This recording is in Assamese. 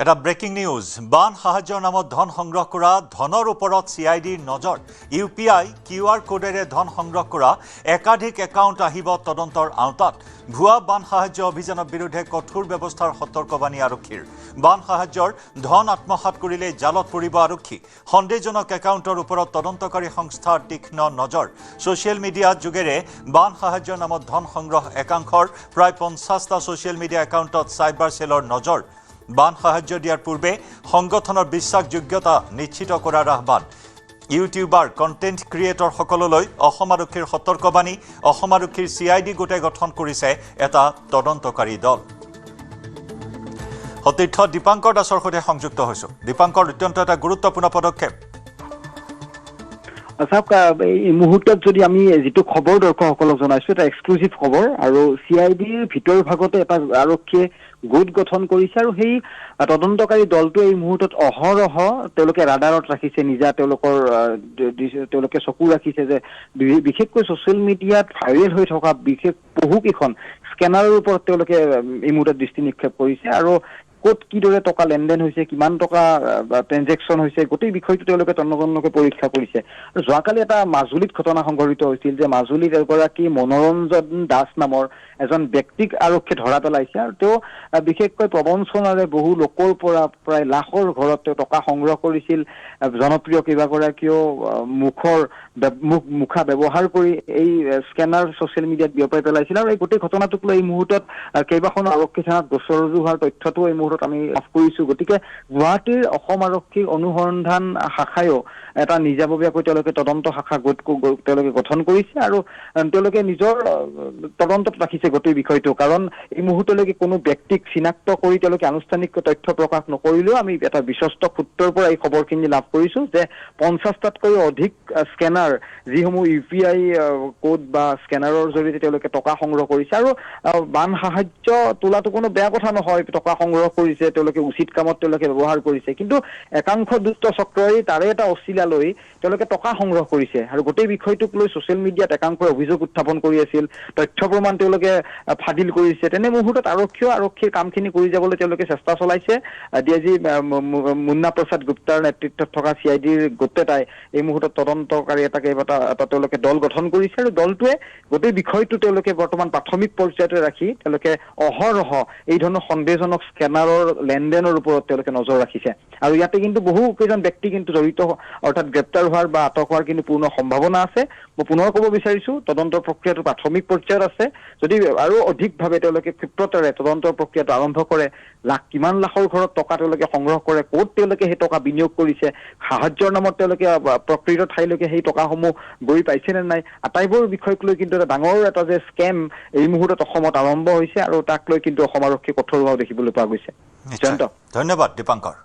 এটা ব্ৰেকিং নিউজ বান সাহায্যৰ নামত ধন সংগ্ৰহ কৰা ধনৰ ওপৰত CIDৰ নজৰ UPI QR কোডেৰে ধন সংগ্ৰহ কৰা একাধিক একাউণ্ট আহিব তদন্তৰ আওতাত ভুৱা বান সাহায্য অভিযানৰ বিৰুদ্ধে কঠোৰ ব্যৱস্থাৰ সতৰ্কবাণী আৰক্ষীৰ বান সাহায্যৰ ধন আত্মসাৎ কৰিলে জালত পৰিব আৰক্ষী সন্দেহজনক একাউণ্টৰ ওপৰত তদন্তকাৰী সংস্থাৰ তীক্ষ্ণ নজৰ ছ'চিয়েল মিডিয়া যোগেৰে বান সাহায্যৰ নামত ধন সংগ্ৰহ একাংশৰ প্ৰায় 50টা ছ'চিয়েল মিডিয়া একাউণ্টত চাইবাৰ সেলৰ নজৰ বান সাহায্য দিয়াৰ পূৰ্বে সংগঠনৰ বিশ্বাসযোগ্যতা নিশ্চিত কৰাৰ আহ্বান ইউটিউবাৰ কণ্টেণ্ট ক্ৰিয়েটৰ সকললৈ অসম আৰক্ষীৰ সতৰ্কবাণী অসম আৰক্ষীৰ CID গোটে গঠন কৰিছে এটা তদন্তকাৰী দল সতীৰ্থ দীপাংকৰ দাসৰ সৈতে সংযুক্ত হৈছো দীপাংকৰ অত্যন্ত এটা গুৰুত্বপূৰ্ণ পদক্ষেপ চাওক এই মুহূৰ্তত যদি আমি যেটো খবৰ দৰ্শকসকলক জনাইছো এটা এক্সক্লুসিভ খবৰ আৰু CIDৰ ভিতৰ ভাগতে এটা আৰক্ষীয়ে গোট গঠন কৰিছে আৰু সেই তদন্তকাৰী দলটো এই মুহূৰ্তত অহৰহ তেওঁলোকে ৰাডাৰত ৰাখিছে নিজা তেওঁলোকে চকু ৰাখিছে যে বিশেষকৈ ছ'চিয়েল মিডিয়াত ভাইৰেল হৈ থকা বিশেষ বহুকেইখন স্কেনাৰৰ ওপৰত তেওঁলোকে এই মুহূৰ্তত দৃষ্টি নিক্ষেপ কৰিছে আৰু ক'ত কিদৰে টকা লেনদেন হৈছে কিমান টকা ট্ৰানজেকচন হৈছে গোটেই বিষয়টো তেওঁলোকে তন্নতন্নকৈ পৰীক্ষা কৰিছে আৰু যোৱাকালি এটা মাজুলীত ঘটনা সংঘটিত হৈছিল যে মাজুলীত এগৰাকী মনোৰঞ্জন দাস নামৰ এজন ব্যক্তিক আৰক্ষীয়ে ধৰা পেলাইছে আৰু তেওঁ বিশেষকৈ প্ৰবঞ্চনাৰে বহু লোকৰ পৰা প্ৰায় লাখৰ ঘৰত তেওঁ টকা সংগ্ৰহ কৰিছিল জনপ্ৰিয় কেইবাগৰাকীও মুখা ব্যৱহাৰ কৰি এই স্কেনাৰ ছ'চিয়েল মিডিয়াত বিয়পাই পেলাইছিল আৰু এই গোটেই ঘটনাটোক লৈ এই মুহূৰ্তত কেইবাখনো আৰক্ষী থানাত গোচৰ ৰুজু হোৱাৰ তথ্যটো এই মুহূৰ্তত আমি লাভ কৰিছো গতিকে গুৱাহাটীৰ অসম আৰক্ষীৰ অনুসন্ধান শাখায়ো এটা নিজাববীয়াকৈ তেওঁলোকে তদন্ত শাখা গোট তেওঁলোকে গঠন কৰিছে আৰু তেওঁলোকে নিজৰ তদন্তত ৰাখিছে গোটেই বিষয়টো কাৰণ এই মুহূৰ্তলৈকে কোনো ব্যক্তিক চিনাক্ত কৰি তেওঁলোকে আনুষ্ঠানিক তথ্য প্ৰকাশ নকৰিলেও আমি এটা বিশ্বস্ত সূত্ৰৰ পৰা এই খবৰখিনি লাভ কৰিছো যে 50টাতকৈও অধিক স্কেনাৰ যিসমূহ UPI কোড বা স্কেনাৰৰ জৰিয়তে তেওঁলোকে টকা সংগ্ৰহ কৰিছে আৰু বান সাহায্য তোলাটো কোনো বেয়া কথা নহয় টকা সংগ্ৰহ কৰিছে তেওঁলোকে উচিত কামত তেওঁলোকে ব্যৱহাৰ কৰিছে কিন্তু একাংশ দুষ্ট চক্ৰই তাৰে এটা অচিলা লৈ তেওঁলোকে টকা সংগ্ৰহ কৰিছে আৰু গোটেই বিষয়টোক লৈ ছ'চিয়েল মিডিয়াত একাংশই অভিযোগ উত্থাপন কৰি আছিল তথ্য প্ৰমাণ তেওঁলোকে ফাদিল কৰিছে তেনে মুহূৰ্তত আৰক্ষীৰ কামখিনি কৰি যাবলৈ তেওঁলোকে চেষ্টা চলাইছে ডিআইজি মুন্না প্ৰসাদ গুপ্তাৰ নেতৃত্বত থকা CIDৰ গোট এটাই এই মুহূৰ্তত তদন্তকাৰী এটা তেওঁলোকে দল গঠন কৰিছে আৰু দলটোৱে গোটেই বিষয়টো তেওঁলোকে বৰ্তমান প্ৰাথমিক পৰ্যায়তে ৰাখি তেওঁলোকে অহৰহ এই ধৰণৰ সন্দেহজনক স্কেনাৰৰ লেনদেনৰ ওপৰত তেওঁলোকে নজৰ ৰাখিছে আৰু ইয়াতে কিন্তু বহু কেইজন ব্যক্তি কিন্তু জড়িত অৰ্থাৎ গ্ৰেপ্তাৰ হোৱাৰ বা আটক হোৱাৰ কিন্তু পূৰ্ণ সম্ভাৱনা আছে মই পুনৰ ক'ব বিচাৰিছো তদন্তৰ প্ৰক্ৰিয়াটো প্ৰাথমিক পৰ্যায়ত আছে যদি আৰু অধিকভাৱে তেওঁলোকে ক্ষিপ্ৰতাৰে তদন্তৰ প্ৰক্ৰিয়াটো আৰম্ভ কৰে কিমান লাখৰ ঘৰত টকা তেওঁলোকে সংগ্ৰহ কৰে ক'ত তেওঁলোকে সেই টকা বিনিয়োগ কৰিছে সাহায্যৰ নামত তেওঁলোকে প্ৰকৃত ঠাইলৈকে সেই টকাসমূহ গৈ পাইছে নে নাই আটাইবোৰ বিষয়ক লৈ কিন্তু এটা ডাঙৰ এটা যে স্কেম এই মুহূৰ্তত অসমত আৰম্ভ হৈছে আৰু তাক লৈ কিন্তু অসম আৰক্ষী কঠোৰ হোৱা দেখিবলৈ পোৱা গৈছে ধন্যবাদ দীপাংকৰ